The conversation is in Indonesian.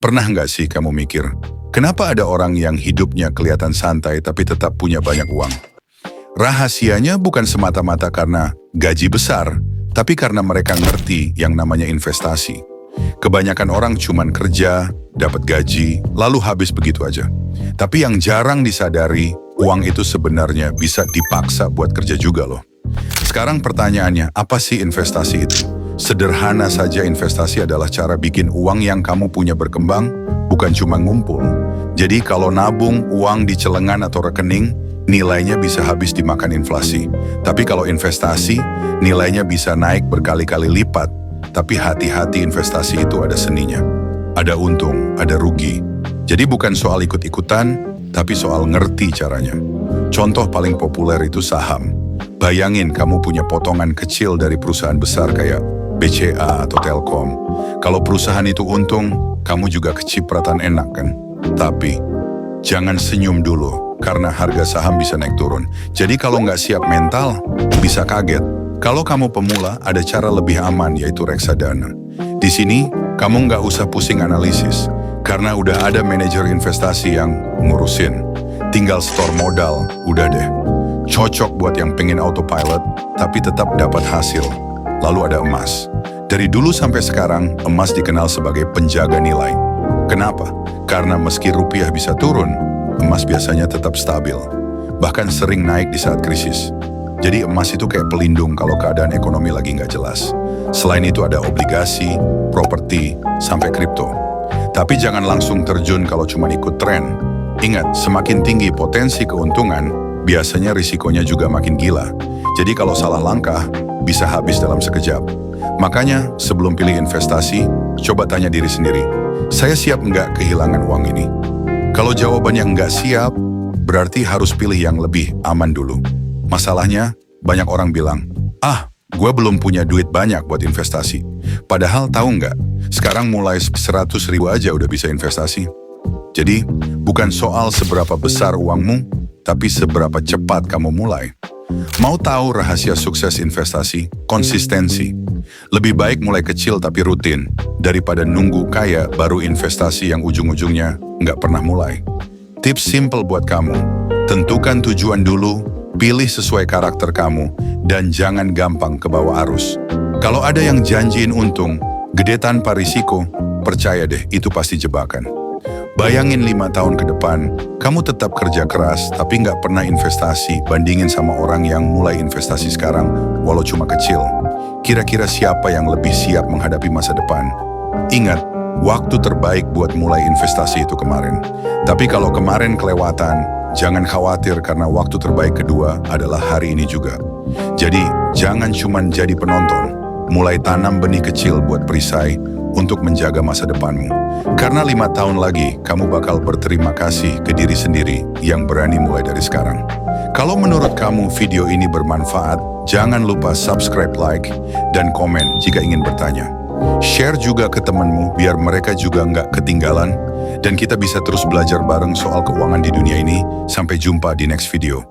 Pernah nggak sih kamu mikir, kenapa ada orang yang hidupnya kelihatan santai tapi tetap punya banyak uang? Rahasianya bukan semata-mata karena gaji besar, tapi karena mereka ngerti yang namanya investasi. Kebanyakan orang cuman kerja, dapat gaji, lalu habis begitu aja. Tapi yang jarang disadari, uang itu sebenarnya bisa dipaksa buat kerja juga loh. Sekarang pertanyaannya, apa sih investasi itu? Sederhana saja, investasi adalah cara bikin uang yang kamu punya berkembang, bukan cuma ngumpul. Jadi kalau nabung uang di celengan atau rekening, nilainya bisa habis dimakan inflasi. Tapi kalau investasi, nilainya bisa naik berkali-kali lipat. Tapi hati-hati, investasi itu ada seninya. Ada untung, ada rugi. Jadi bukan soal ikut-ikutan, tapi soal ngerti caranya. Contoh paling populer itu saham. Bayangin kamu punya potongan kecil dari perusahaan besar kayak BCA atau Telkom. Kalau perusahaan itu untung, kamu juga kecipratan enak kan? Tapi jangan senyum dulu, karena harga saham bisa naik turun. Jadi kalau nggak siap mental, bisa kaget. Kalau kamu pemula, ada cara lebih aman, yaitu reksadana. Di sini, kamu nggak usah pusing analisis, karena udah ada manajer investasi yang ngurusin. Tinggal store modal, udah deh. Cocok buat yang pengen autopilot, tapi tetap dapat hasil. Lalu ada emas. Dari dulu sampai sekarang, emas dikenal sebagai penjaga nilai. Kenapa? Karena meski rupiah bisa turun, emas biasanya tetap stabil. Bahkan sering naik di saat krisis. Jadi emas itu kayak pelindung kalau keadaan ekonomi lagi nggak jelas. Selain itu ada obligasi, properti, sampai kripto. Tapi jangan langsung terjun kalau cuma ikut tren. Ingat, semakin tinggi potensi keuntungan, biasanya risikonya juga makin gila. Jadi kalau salah langkah, bisa habis dalam sekejap. Makanya sebelum pilih investasi, coba tanya diri sendiri, saya siap nggak kehilangan uang ini? Kalau jawabannya nggak siap, berarti harus pilih yang lebih aman dulu. Masalahnya, banyak orang bilang, gue belum punya duit banyak buat investasi. Padahal tahu nggak, sekarang mulai 100.000 aja udah bisa investasi. Jadi, bukan soal seberapa besar uangmu, tapi seberapa cepat kamu mulai. Mau tahu rahasia sukses investasi? Konsistensi. Lebih baik mulai kecil tapi rutin, daripada nunggu kaya baru investasi yang ujung-ujungnya nggak pernah mulai. Tips simple buat kamu, tentukan tujuan dulu, pilih sesuai karakter kamu, dan jangan gampang kebawa arus. Kalau ada yang janjiin untung, gede tanpa risiko, percaya deh itu pasti jebakan. Bayangin 5 tahun ke depan, kamu tetap kerja keras tapi nggak pernah investasi, bandingin sama orang yang mulai investasi sekarang, walau cuma kecil. Kira-kira siapa yang lebih siap menghadapi masa depan? Ingat, waktu terbaik buat mulai investasi itu kemarin. Tapi kalau kemarin kelewatan, jangan khawatir karena waktu terbaik kedua adalah hari ini juga. Jadi, jangan cuma jadi penonton. Mulai tanam benih kecil buat perisai untuk menjaga masa depanmu. Karena 5 tahun lagi, kamu bakal berterima kasih ke diri sendiri yang berani mulai dari sekarang. Kalau menurut kamu video ini bermanfaat, jangan lupa subscribe, like, dan komen jika ingin bertanya. Share juga ke temanmu biar mereka juga nggak ketinggalan, dan kita bisa terus belajar bareng soal keuangan di dunia ini. Sampai jumpa di next video.